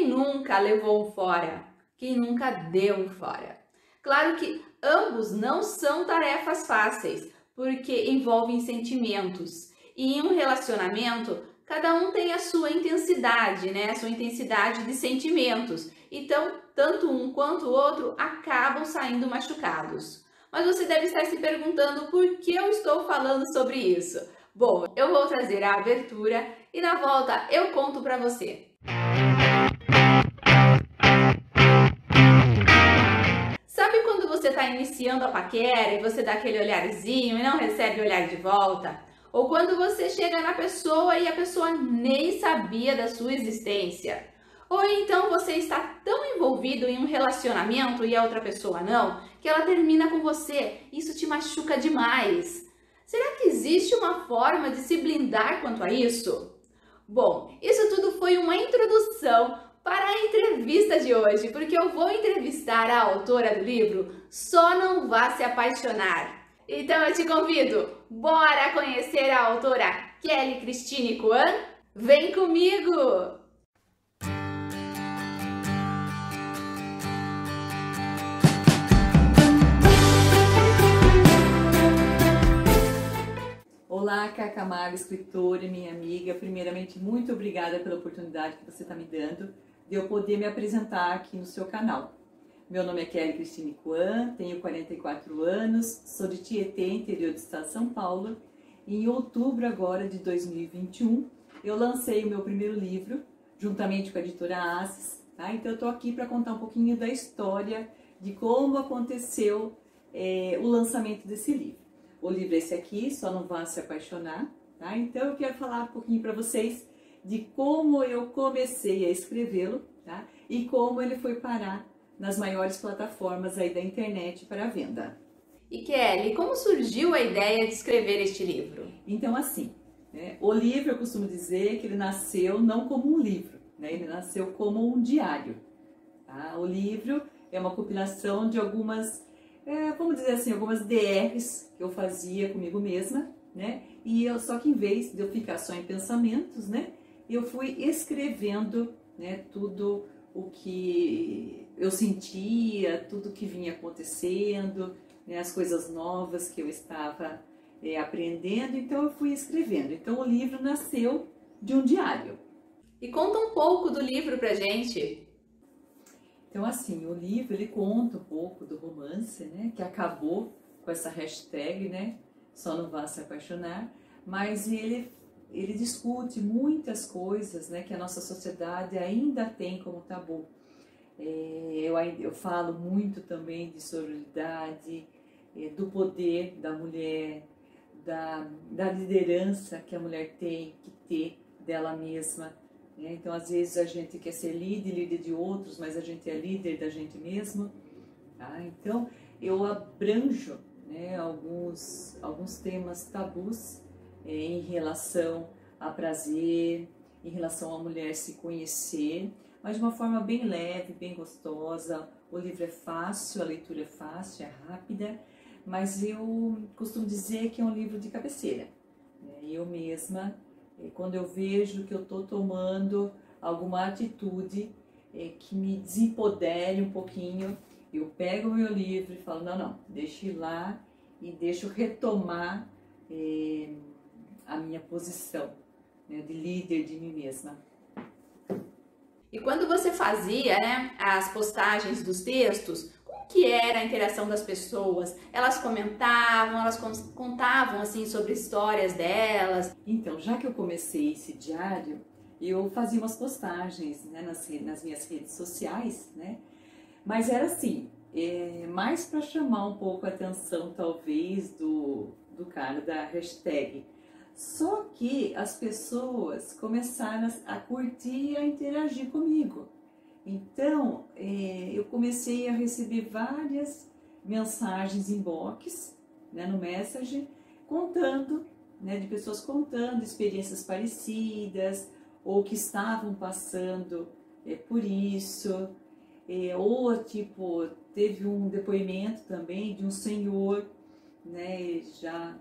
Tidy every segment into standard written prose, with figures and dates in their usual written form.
nunca levou um fora? Quem nunca deu um fora? Claro que ambos não são tarefas fáceis, porque envolvem sentimentos. E em um relacionamento, cada um tem a sua intensidade, né? A sua intensidade de sentimentos. Então, tanto um quanto o outro acabam saindo machucados. Mas você deve estar se perguntando por que eu estou falando sobre isso. Bom, eu vou trazer a abertura e na volta eu conto para você. Sabe quando você está iniciando a paquera e você dá aquele olharzinho e não recebe olhar de volta? Ou quando você chega na pessoa e a pessoa nem sabia da sua existência? Ou então você está tão envolvido em um relacionamento e a outra pessoa não, que ela termina com você. Isso te machuca demais. Será que existe uma forma de se blindar quanto a isso? Bom, isso tudo foi uma introdução para a entrevista de hoje, porque eu vou entrevistar a autora do livro Só Não Vá Se Apaixonar. Então eu te convido, bora conhecer a autora Kelly Christine Kwan? Vem comigo! Olá, Cacá Maga, escritora e minha amiga. Primeiramente, muito obrigada pela oportunidade que você está me dando de eu poder me apresentar aqui no seu canal. Meu nome é Kelly Christine Kwan, tenho 44 anos, sou de Tietê, interior do estado de São Paulo. E em outubro agora de 2021, eu lancei o meu primeiro livro, juntamente com a editora Aces. Tá? Então eu estou aqui para contar um pouquinho da história de como aconteceu o lançamento desse livro. O livro é esse aqui, Só Não Vá Se Apaixonar, tá? Então eu quero falar um pouquinho para vocês de como eu comecei a escrevê-lo, tá? E como ele foi parar nas maiores plataformas aí da internet para venda. E Kelly, como surgiu a ideia de escrever este livro? Então assim, né, o livro eu costumo dizer que ele nasceu não como um livro, né? Ele nasceu como um diário. Tá? O livro é uma compilação de algumas vamos dizer assim, algumas DRs que eu fazia comigo mesma, né? Só que em vez de eu ficar só em pensamentos, né? Eu fui escrevendo, né? Tudo o que eu sentia, tudo que vinha acontecendo, né? As coisas novas que eu estava aprendendo, então eu fui escrevendo. Então o livro nasceu de um diário. E conta um pouco do livro pra gente. Então, assim, o livro, ele conta um pouco do romance, né, que acabou com essa hashtag, né, Só Não Vá Se Apaixonar, mas ele discute muitas coisas, né, que a nossa sociedade ainda tem como tabu. Eu falo muito também de sororidade, do poder da mulher, da liderança que a mulher tem que ter dela mesma. Então, às vezes a gente quer ser líder de outros, mas a gente é líder da gente mesmo. Tá? Então, eu abranjo, né, alguns temas tabus em relação a prazer, em relação a mulher se conhecer, mas de uma forma bem leve, bem gostosa. O livro é fácil, a leitura é fácil, é rápida, mas eu costumo dizer que é um livro de cabeceira. Eu mesma, quando eu vejo que eu estou tomando alguma atitude que me desempodere um pouquinho, eu pego o meu livro e falo, não, deixa ir lá e deixa eu retomar a minha posição, né, de líder de mim mesma. E quando você fazia, né, as postagens dos textos, como que era a interação das pessoas? Elas comentavam, elas contavam assim sobre histórias delas? Então, já que eu comecei esse diário, eu fazia umas postagens, né, nas minhas redes sociais, né? Mas era assim, mais para chamar um pouco a atenção, talvez, do cara da hashtag. Só que as pessoas começaram a curtir e a interagir comigo. Então, eu comecei a receber várias mensagens inbox, né, no Messenger, contando, né, de pessoas contando experiências parecidas, ou que estavam passando por isso. Ou, tipo, teve um depoimento também de um senhor, né, já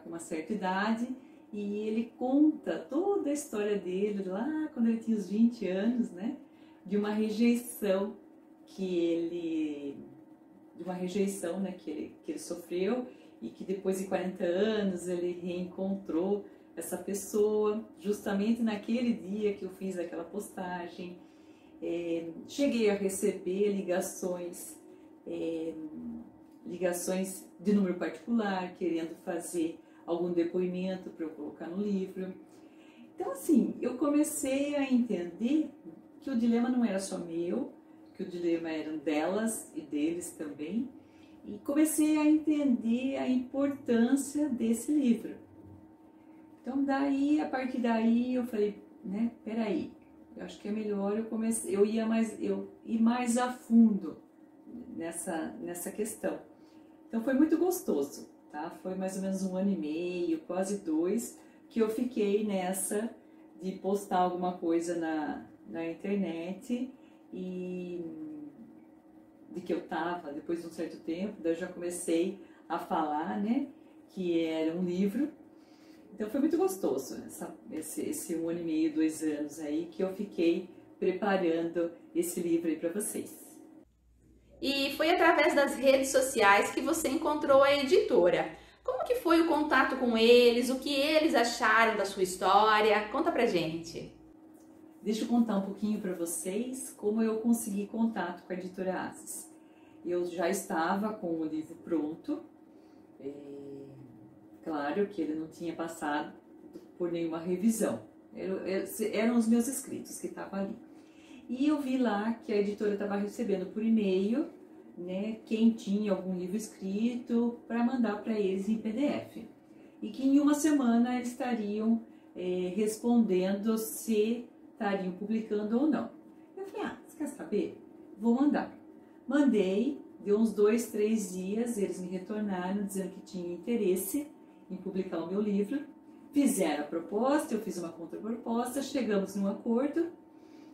com uma certa idade, e ele conta toda a história dele lá quando ele tinha os 20 anos, né? de uma rejeição né, que ele sofreu, e que depois de 40 anos ele reencontrou essa pessoa, justamente naquele dia que eu fiz aquela postagem. Cheguei a receber ligações de número particular, querendo fazer algum depoimento para eu colocar no livro. Então, assim, eu comecei a entender que o dilema não era só meu, que o dilema era delas e deles também, e comecei a entender a importância desse livro. Então, a partir daí, eu falei, né, peraí, eu acho que é melhor eu ir mais a fundo nessa questão. Então, foi muito gostoso, tá? Foi mais ou menos 1 ano e meio, quase 2, que eu fiquei nessa de postar alguma coisa na internet, e de que eu estava, depois de um certo tempo, daí eu já comecei a falar, né, que era um livro. Então foi muito gostoso esse 1 ano e meio, 2 anos aí, que eu fiquei preparando esse livro aí para vocês. E foi através das redes sociais que você encontrou a editora. Como que foi o contato com eles? O que eles acharam da sua história? Conta pra gente. Deixa eu contar um pouquinho para vocês como eu consegui contato com a editora Asis. Eu já estava com o livro pronto, claro que ele não tinha passado por nenhuma revisão, eram os meus escritos que estavam ali. E eu vi lá que a editora estava recebendo por e-mail, né, quem tinha algum livro escrito para mandar para eles em PDF. E que em 1 semana eles estariam respondendo se estariam publicando ou não. Eu falei, você quer saber? Vou mandar. Mandei, deu uns 2, 3 dias, eles me retornaram dizendo que tinha interesse em publicar o meu livro. Fizeram a proposta, eu fiz uma contraproposta, chegamos num acordo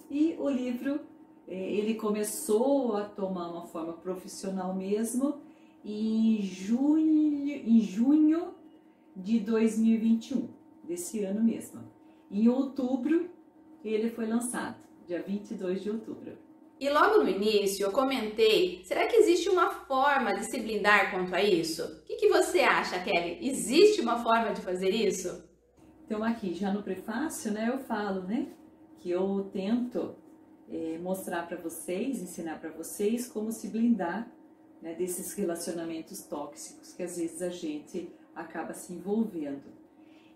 e o livro ele começou a tomar uma forma profissional mesmo em junho de 2021, desse ano mesmo. Em outubro ele foi lançado, dia 22 de outubro. E logo no início eu comentei, será que existe uma forma de se blindar quanto a isso? O que você acha, Kelly? Existe uma forma de fazer isso? Então aqui, já no prefácio, né, eu falo, né, que eu tento mostrar para vocês, ensinar para vocês como se blindar, né, desses relacionamentos tóxicos que às vezes a gente acaba se envolvendo.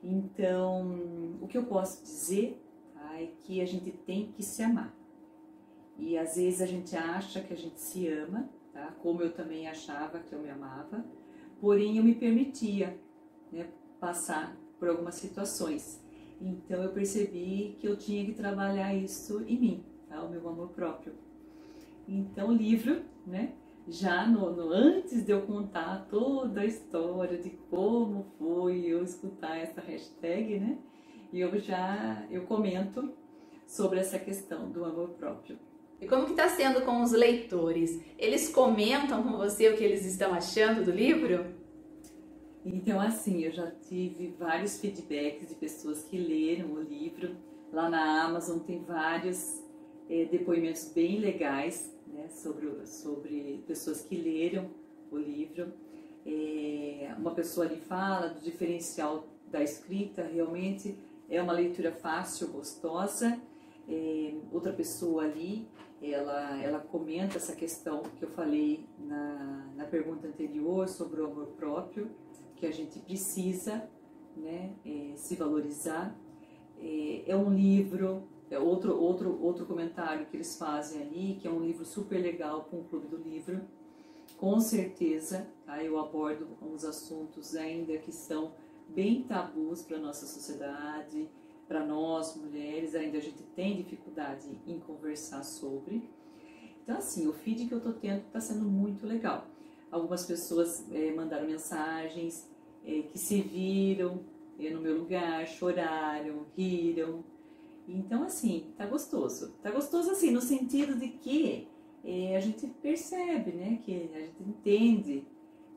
Então, o que eu posso dizer é que a gente tem que se amar. E às vezes a gente acha que a gente se ama, tá? Como eu também achava que eu me amava, porém eu me permitia, né, passar por algumas situações. Então eu percebi que eu tinha que trabalhar isso em mim, tá? O meu amor próprio. Então o livro, né, já antes de eu contar toda a história de como foi eu escutar essa hashtag, né, eu comento sobre essa questão do amor próprio. E como que está sendo com os leitores? Eles comentam com você o que eles estão achando do livro? Então, assim, eu já tive vários feedbacks de pessoas que leram o livro. Lá na Amazon tem vários depoimentos bem legais, né, sobre pessoas que leram o livro. Uma pessoa ali fala do diferencial da escrita, realmente é uma leitura fácil, gostosa. Outra pessoa ali, ela comenta essa questão que eu falei na pergunta anterior sobre o amor próprio, que a gente precisa, né, se valorizar. É um livro, outro comentário que eles fazem ali, que é um livro super legal para um clube do livro, com certeza, tá? Eu abordo uns assuntos ainda que são bem tabus para a nossa sociedade, para nós mulheres, ainda a gente tem dificuldade em conversar sobre. Então assim, o feed que eu estou tendo está sendo muito legal. Algumas pessoas mandaram mensagens que se viram no meu lugar, choraram, riram. Então assim, tá gostoso. Tá gostoso assim, no sentido de que a gente percebe, né, que a gente entende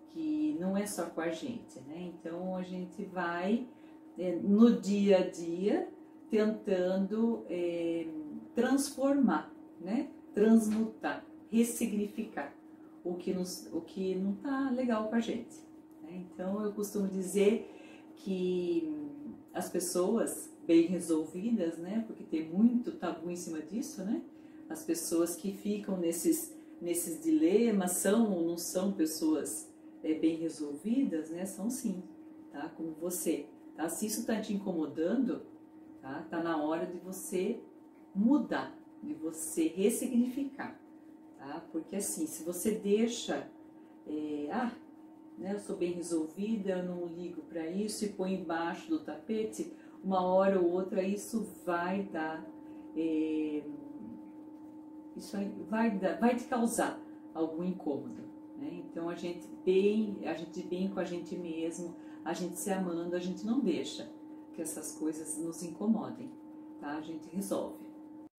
que não é só com a gente, né? Então a gente vai no dia a dia tentando transformar, né, transmutar, ressignificar o que não está legal com a gente. Né? Então eu costumo dizer que as pessoas bem resolvidas, né, porque tem muito tabu em cima disso, né, as pessoas que ficam nesses dilemas são ou não são pessoas bem resolvidas, né, são sim, tá, como você. Tá? Se isso está te incomodando, tá na hora de você mudar, de você ressignificar. Tá? Porque assim, se você deixa, né, eu sou bem resolvida, eu não ligo para isso e põe embaixo do tapete, uma hora ou outra isso vai dar, vai te causar algum incômodo. Né? Então a gente bem com a gente mesmo, a gente se amando, a gente não deixa que essas coisas nos incomodem, tá? A gente resolve.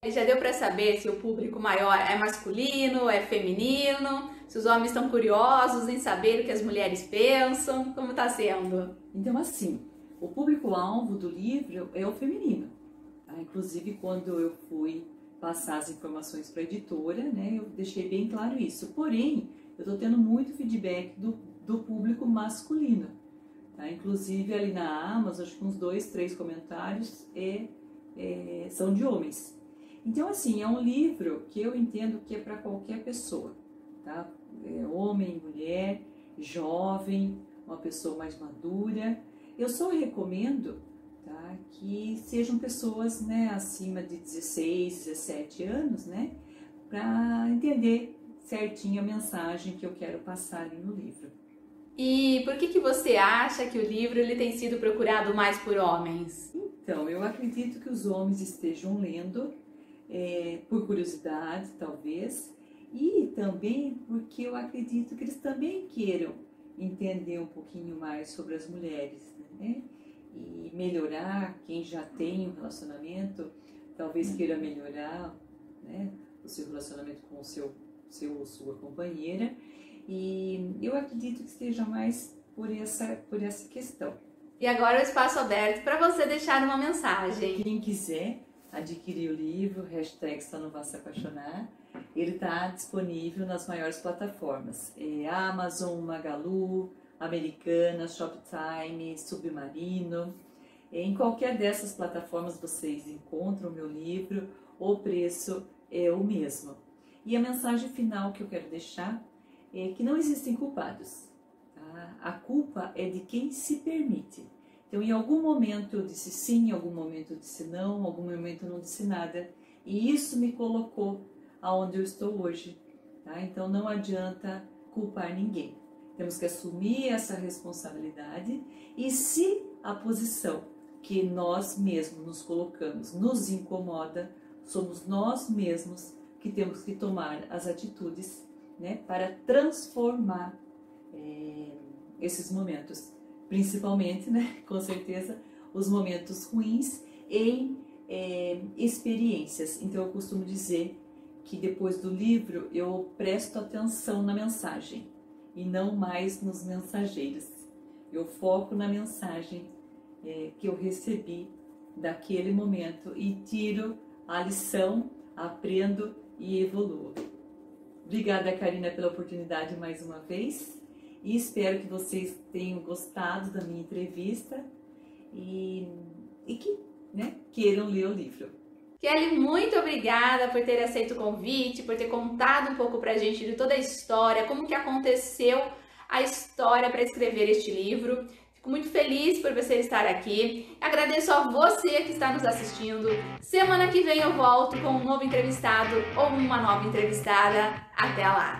Já deu para saber se o público maior é masculino, é feminino, se os homens estão curiosos em saber o que as mulheres pensam, como está sendo? Então assim, o público-alvo do livro é o feminino. Tá? Inclusive quando eu fui passar as informações para a editora, né, eu deixei bem claro isso. Porém, eu estou tendo muito feedback do público masculino. Tá? Inclusive ali na Amazon, acho que uns 2, 3 comentários são de homens. Então assim, é um livro que eu entendo que é para qualquer pessoa, tá? Homem, mulher, jovem, uma pessoa mais madura. Eu só recomendo, tá, que sejam pessoas, né, acima de 16, 17 anos, né, para entender certinho a mensagem que eu quero passar ali no livro. E por que você acha que o livro ele tem sido procurado mais por homens? Então, eu acredito que os homens estejam lendo por curiosidade, talvez, e também porque eu acredito que eles também queiram entender um pouquinho mais sobre as mulheres, né? E melhorar. Quem já tem um relacionamento, talvez queira melhorar, né, o seu relacionamento com o seu ou sua companheira. E eu acredito que esteja mais por essa questão. E agora o espaço aberto para você deixar uma mensagem. Quem quiser adquirir o livro, #Só Não Vá Se Apaixonar, ele está disponível nas maiores plataformas. Amazon, Magalu, Americanas, Shoptime, Submarino. Em qualquer dessas plataformas vocês encontram o meu livro, o preço é o mesmo. E a mensagem final que eu quero deixar é que não existem culpados. Tá? A culpa é de quem se permite. Então, em algum momento eu disse sim, em algum momento eu disse não, em algum momento eu não disse nada. E isso me colocou aonde eu estou hoje. Tá? Então, não adianta culpar ninguém. Temos que assumir essa responsabilidade e se a posição que nós mesmos nos colocamos nos incomoda, somos nós mesmos que temos que tomar as atitudes, né, para transformar esses momentos, principalmente, né, com certeza, os momentos ruins em experiências. Então eu costumo dizer que depois do livro eu presto atenção na mensagem e não mais nos mensageiros. Eu foco na mensagem que eu recebi daquele momento e tiro a lição, aprendo e evoluo. Obrigada, Karina, pela oportunidade mais uma vez e espero que vocês tenham gostado da minha entrevista e que, né, queiram ler o livro. Kelly, muito obrigada por ter aceito o convite, por ter contado um pouco pra gente de toda a história, como que aconteceu a história para escrever este livro. Fico muito feliz por você estar aqui. Agradeço a você que está nos assistindo. Semana que vem eu volto com um novo entrevistado ou uma nova entrevistada. Até lá!